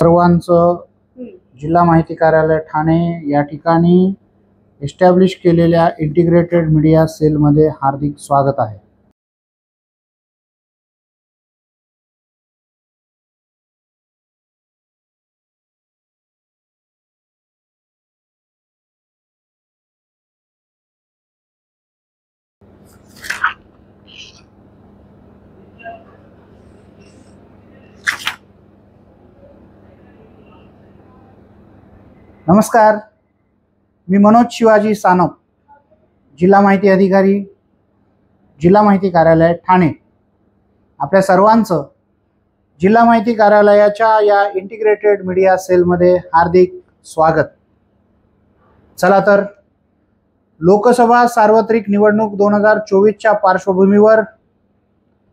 सर्वांचं जिल्हा माहिती कार्यालय ठाणे या ठिकाणी एस्टॅब्लिश केलेल्या इंटिग्रेटेड मीडिया सेलमध्ये हार्दिक स्वागत आहे। नमस्कार, मी मनोज शिवाजी सानप, जिल्हा माहिती अधिकारी, जिल्हा माहिती कार्यालय ठाणे। आपल्या सर्वांचं जिल्हा माहिती कार्यालयाच्या या इंटिग्रेटेड मीडिया सेलमध्ये हार्दिक स्वागत। चला तर, लोकसभा सार्वत्रिक निवडणूक 2024च्या पार्श्वभूमीवर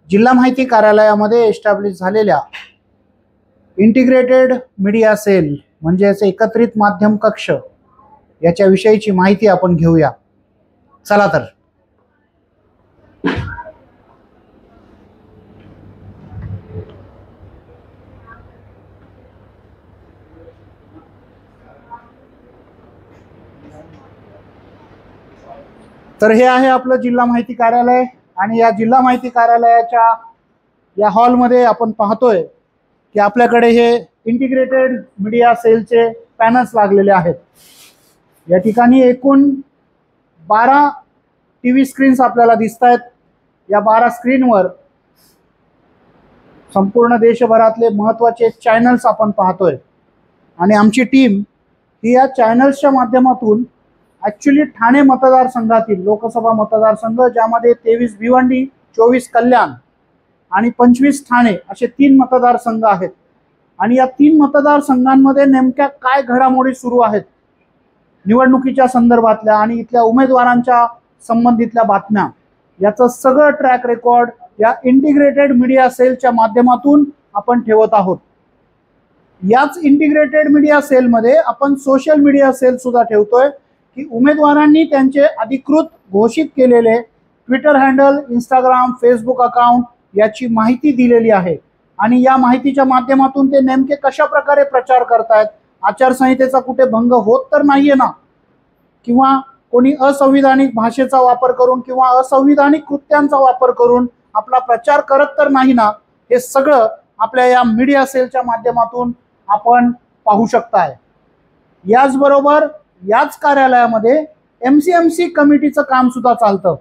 जिल्हा माहिती कार्यालयामध्ये एस्टॅब्लिश झालेल्या इंटिग्रेटेड मीडिया सेल म्हणजेच एकत्रित माध्यम कक्ष याच्या विषयीची माहिती आपण घेऊया। चला तर हे आहे आपलं जिल्हा माहिती कार्यालय आणि या जिल्हा माहिती कार्यालयाच्या या हॉलमध्ये आपण पाहतोय की आपल्याकडे हे इंटिग्रेटेड मीडिया सेलचे पॅनल्स लागलेले आहेत। या ठिकाणी एकूण 12 टीव्ही स्क्रीन्स आपल्याला दिसत आहेत। या 12 स्क्रीनवर संपूर्ण देशभरातले महत्त्वाचे चॅनल्स आपण पाहतोय आणि आमची टीम ही या चॅनल्सच्या माध्यमातून ॲक्च्युली ठाणे मतदारसंघातील लोकसभा मतदारसंघ ज्यामध्ये 23 भिवंडी, 24 कल्याण आणि 25 ठाणे असे 3 मतदारसंघ आहेत आणि या 3 मतदारसंघांमध्ये नेमक्या काय घडामोडी सुरू आहेत निवडणुकीच्या संदर्भातल्या आणि इथल्या उमेदवारांच्या संबंधितल्या बातम्या याचं सगळं ट्रॅक रेकॉर्ड या इंटिग्रेटेड मीडिया सेलच्या माध्यमातून आपण ठेवत आहोत। याच इंटिग्रेटेड मीडिया सेलमध्ये आपण सोशल मीडिया सेल सुद्धा ठेवतोय की उमेदवारांनी त्यांचे अधिकृत घोषित केलेले Twitter handle, Instagram, Facebook account याची माहिती दिलेली आहे आणि या माहितीच्या माध्यमातून ते नेमके कशा प्रकारे प्रचार करतायत, आचारसंहितेचा कुठे भंग होत तर नाहीये ना, किंवा कोणी असंविधानिक भाषेचा वापर करून किंवा असंविधानिक कृत्यांचा वापर करून आपला प्रचार करत तर नाही ना, हे सगळं आपल्या या मीडिया सेलच्या माध्यमातून आपण पाहू शकताय। याचबरोबर याच कार्यालयामध्ये MCMC कमिटीचं काम सुद्धा चालतं।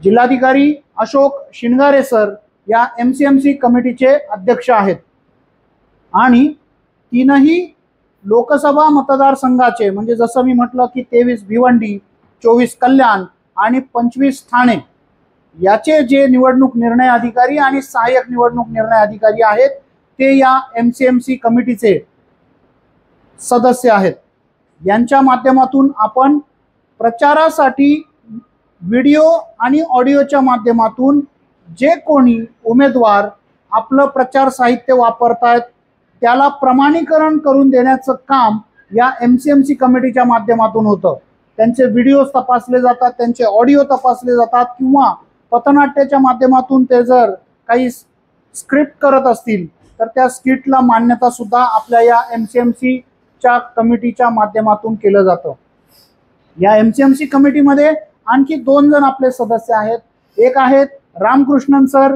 जिल्हाधिकारी अशोक शिनगारे सर या MCMC कमिटीचे अध्यक्ष आहेत आणि 3ही लोकसभा मतदारसंघाचे म्हणजे जसं मी म्हटलं की 23 भिवंडी, 24 कल्याण आणि 25 ठाणे याचे जे निवडणूक निर्णय अधिकारी आणि सहाय्यक निवडणूक निर्णय अधिकारी आहेत ते या MCMC कमिटीचे सदस्य आहेत। यांच्या माध्यमातून आपण प्रचारासाठी व्हिडिओ आणि ऑडिओच्या माध्यमातून जे कोणी उमेदवार आपलं प्रचार साहित्य वापरतायत त्याला प्रमाणीकरण करून देण्याचं काम या MCMC कमिटीच्या माध्यमातून होतं। त्यांचे व्हिडिओज तपासले जातात, त्यांचे ऑडिओ तपासले जातात किंवा पथनाट्याच्या माध्यमातून ते जर काही स्क्रिप्ट करत असतील तर त्या स्क्रिप्टला मान्यता सुद्धा आपल्या या MCMC च्या कमिटीच्या माध्यमातून केलं जातं। या MCMC कमिटीमध्ये आणखी 2 जण आपले सदस्य आहेत। एक आहेत रामकृष्णन सर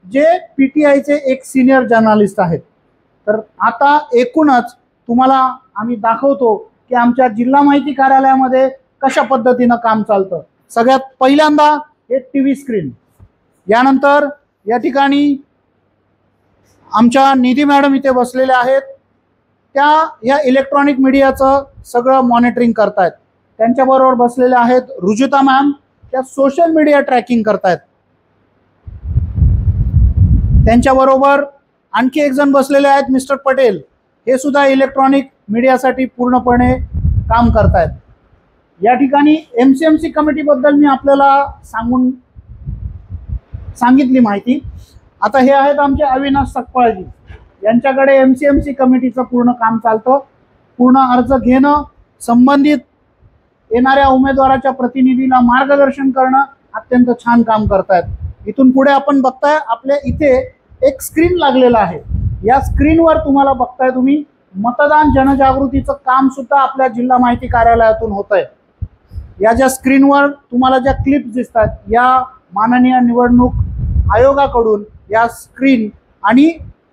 जे PTIचे एक सिनियर जर्नलिस्ट आहेत। तर आता एकूणच तुम्हाला आम्ही दाखवतो की आमच्या जिल्हा माहिती कार्यालयामध्ये कशा पद्धतीनं काम चालतं। सगळ्यात पहिल्यांदा हे टीव्ही स्क्रीन, यानंतर या ठिकाणी आमच्या निधी मॅडम इथे बसलेल्या आहेत, त्या या इलेक्ट्रॉनिक मीडियाचं सगळं मॉनिटरिंग करतायत। त्यांच्याबरोबर बसलेले आहेत रुजुता मॅम, त्या सोशल मीडिया ट्रॅकिंग करतायत। त्यांच्याबरोबर आणखी एक जण बसलेले आहेत मिस्टर पटेल, हे सुद्धा इलेक्ट्रॉनिक मीडियासाठी पूर्णपणे काम करतायत। या ठिकाणी MCMC कमिटीबद्दल मी आपल्याला सांगितली माहिती। आता हे आहेत आमचे अविनाश सकपाळजी, यांच्याकडे MCMC कमिटीचं पूर्ण काम चालतं। पूर्ण अर्ज घेणं, संबंधित येणाऱ्या उमेदवाराच्या प्रतिनिधीला मार्गदर्शन करणं अत्यंत छान काम करतायत। इथून पुढे आपण बघताय आपल्या इथे एक स्क्रीन लागलेला आहे या स्क्रीनवर तुम्हाला बघताय तुम्ही मतदान जनजागृतीचं काम सुद्धा आपल्या जिल्हा माहिती कार्यालयातून होतंय। या ज्या स्क्रीनवर तुम्हाला ज्या क्लिप्स दिसतात या माननीय निवडणूक आयोगाकडून या स्क्रीन आणि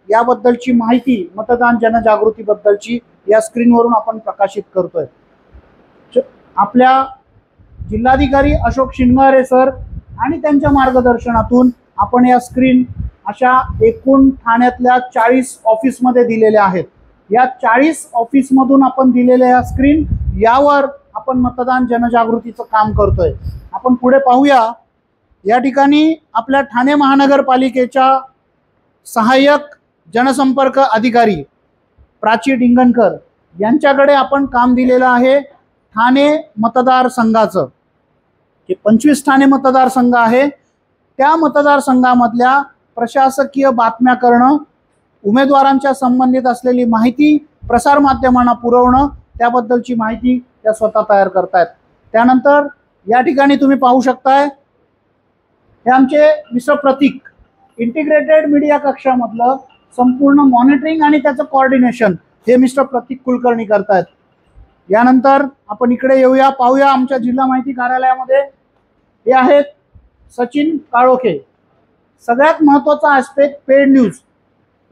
याबद्दलची माहिती मतदान जनजागृतीबद्दलची या स्क्रीनवरून आपण प्रकाशित करतोय। आपल्या जिल्हाधिकारी अशोक शिंगारे सर आणि त्यांच्या मार्गदर्शनातून आपण या स्क्रीन अशा एकूण ठाण्यातल्या 40 ऑफिसमध्ये दिलेल्या आहेत। या 40 ऑफिसमधून आपण दिलेल्या या स्क्रीन यावर आपण मतदान जनजागृतीचं काम करतोय। आपण पुढे पाहूया। या ठिकाणी आपल्या ठाणे महानगरपालिकेच्या सहाय्यक जनसंपर्क अधिकारी प्राची डिंगणकर यांच्याकडे आपण काम दिलेलं आहे ठाणे मतदारसंघाचं। जे 25 ठाणे मतदारसंघ आहे त्या मतदारसंघामधल्या प्रशासकीय बातम्या करणं, उमेदवारांच्या संबंधित असलेली माहिती प्रसारमाध्यमांना पुरवणं, त्याबद्दलची माहिती त्या स्वतः तयार करतायत। त्यानंतर या ठिकाणी तुम्ही पाहू शकताय हे आमचे मिस्टर प्रतीक इंटिग्रेटेड मीडिया कक्षामधलं संपूर्ण मॉनिटरिंग आणि त्याचं कोऑर्डिनेशन हे मिस्टर प्रतीक कुलकर्णी करतायत। यानंतर आपण इकडे येऊया, पाहूया आमच्या जिल्हा माहिती कार्यालयामध्ये हे आहेत सचिन काळोखे। सगळ्यात महत्त्वाचा ॲस्पेक्ट पेड न्यूज,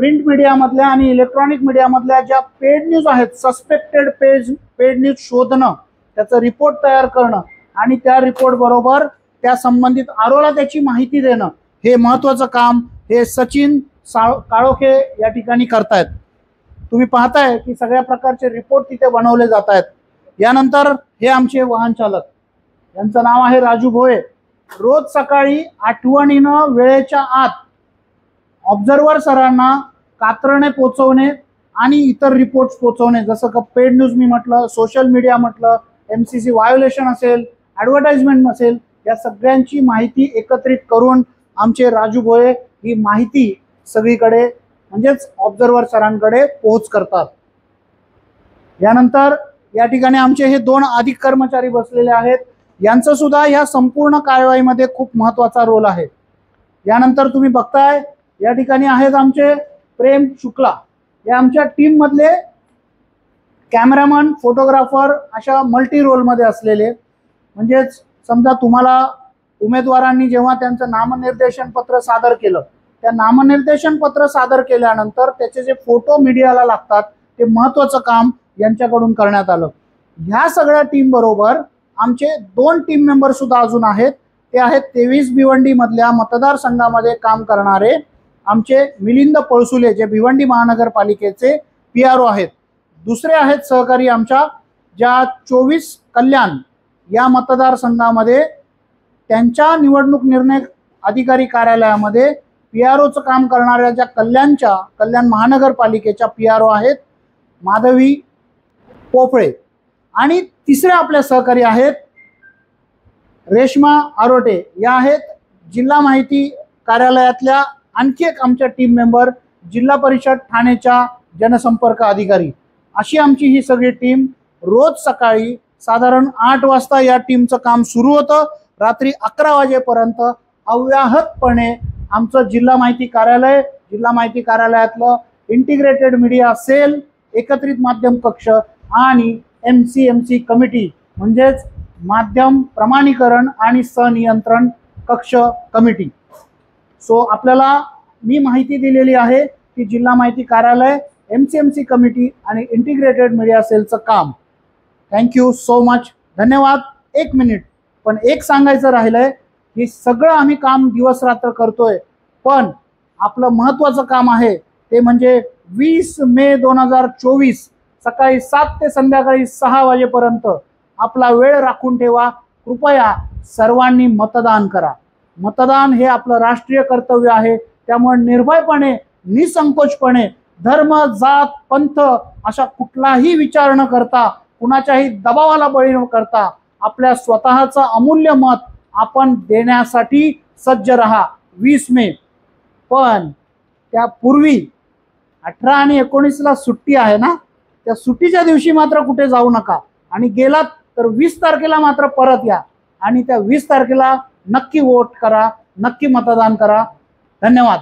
प्रिंट मीडियामधल्या आणि इलेक्ट्रॉनिक मीडियामधल्या ज्या पेड न्यूज आहेत, सस्पेक्टेड पेड न्यूज शोधणं, त्याचं रिपोर्ट तयार करणं आणि त्या रिपोर्ट बरोबर त्या संबंधित आरोला त्याची माहिती देणं, हे महत्त्वाचं काम हे सचिन काळोखे या ठिकाणी करतायत। तुम्ही पाहताय की सगळ्या प्रकारचे रिपोर्ट तिथे बनवले जात आहेत। यानंतर हे आमचे वाहन चालक, यांचं नाव आहे राजू भोये। रोज सकाळी आठवणीनं वेळेच्या आत ऑब्झर्वर सरांना कात्रणे पोचवणे आणि इतर रिपोर्ट्स पोचवणे, जसं का पेड न्यूज मी म्हटलं, सोशल मीडिया म्हटलं, MCC व्हायोलेशन असेल, ॲडव्हर्टाइजमेंट असेल, या सगळ्यांची माहिती एकत्रित करून आमचे राजू भोये ही माहिती सगळीकडे म्हणजेच ऑब्झर्वर सरांकडे पोहोच करतात। यानंतर या ठिकाणी आमचे हे 2 अधिक कर्मचारी बसलेले आहेत, यांचं सुद्धा या संपूर्ण कारवाईमध्ये खूप महत्त्वाचा रोल आहे। यानंतर तुम्ही बघताय या ठिकाणी आहेत आमचे प्रेम शुक्ला, या आमच्या टीम मधले कॅमेरामन, फोटोग्राफर अशा मल्टी रोलमध्ये असलेले। म्हणजेच समजा तुम्हाला उमेदवारांनी जेव्हा त्यांचं नामनिर्देशन पत्र सादर केलं, त्या नामनिर्देशन पत्र सादर केल्यानंतर त्याचे जे फोटो मीडियाला लागतात ते महत्त्वाचं काम यांच्याकडून करण्यात आलं। ह्या सगळ्या टीम बरोबर आमचे 2 टीम मेंबर सुद्धा अजून आहेत, ते आहेत 23 भिवंडी मधल्या मतदारसंघामध्ये काम करणारे आमचे मिलिंद पळसुले, जे भिवंडी महानगरपालिकेचे PRO आहेत। दुसरे आहेत सहकारी आमच्या ज्या 24 कल्याण या मतदारसंघामध्ये त्यांच्या निवडणूक निर्णय अधिकारी कार्यालयामध्ये PROचं काम करणाऱ्या ज्या कल्याण महानगरपालिकेच्या PRO आहेत माधवी पोफळे। आणि तिसरे आपले सहकारी आहेत रेश्मा आरोटे, या आहेत जिल्हा माहिती कार्यालयातल्या आणखी एक आमच्या टीम मेंबर, जिल्हा परिषद ठाणेच्या जनसंपर्क अधिकारी। अशी आमची ही सगळी टीम रोज सकाळी साधारण 8 वाजता या टीमचं काम सुरू होतं, रात्री 11 वाजेपर्यंत अव्याहतपणे आमचं जिल्हा माहिती कार्यालय, जिल्हा माहिती कार्यालयातलं इंटिग्रेटेड मीडिया सेल, एकत्रित माध्यम कक्ष आणि MCMC कमिटी म्हणजेच माध्यम प्रमाणीकरण आणि सनियंत्रण कक्ष कमिटी। सो आपल्याला मी माहिती दिलेली आहे की जिल्हा माहिती कार्यालय, MCMC कमिटी आणि इंटिग्रेटेड मीडिया सेलचं काम। थँक्यू सो मच, धन्यवाद। 1 मिनिट, पण एक सांगायचं राहिलंय की सगळं आम्ही काम दिवस रात्र करतोय, पण आपलं महत्त्वाचं काम आहे ते म्हणजे 20 मे 2024 सकाळी 7 ते संध्याकाळी 6 वाजेपर्यंत आपला वेळ राखून ठेवा। कृपया सर्वांनी मतदान करा। मतदान हे आपलं राष्ट्रीय कर्तव्य आहे, त्यामुळे निर्भयपणे, निसंकोचपणे, धर्म, जात, पंथ अशा कुठलाही विचार न करता, कुणाच्याही दबावाला बळी न करता आपल्या स्वतःचं अमूल्य मत आपण देण्यासाठी सज्ज रहा। 20 मे, पण त्यापूर्वी 18 आणि 19ला सुट्टी आहे ना, त्या सुट्टीच्या दिवशी मात्र कुठे जाऊ नका आणि गेलात तर 20 तारखेला मात्र परत या आणि त्या 20 तारखेला नक्की वोट करा, नक्की मतदान करा। धन्यवाद।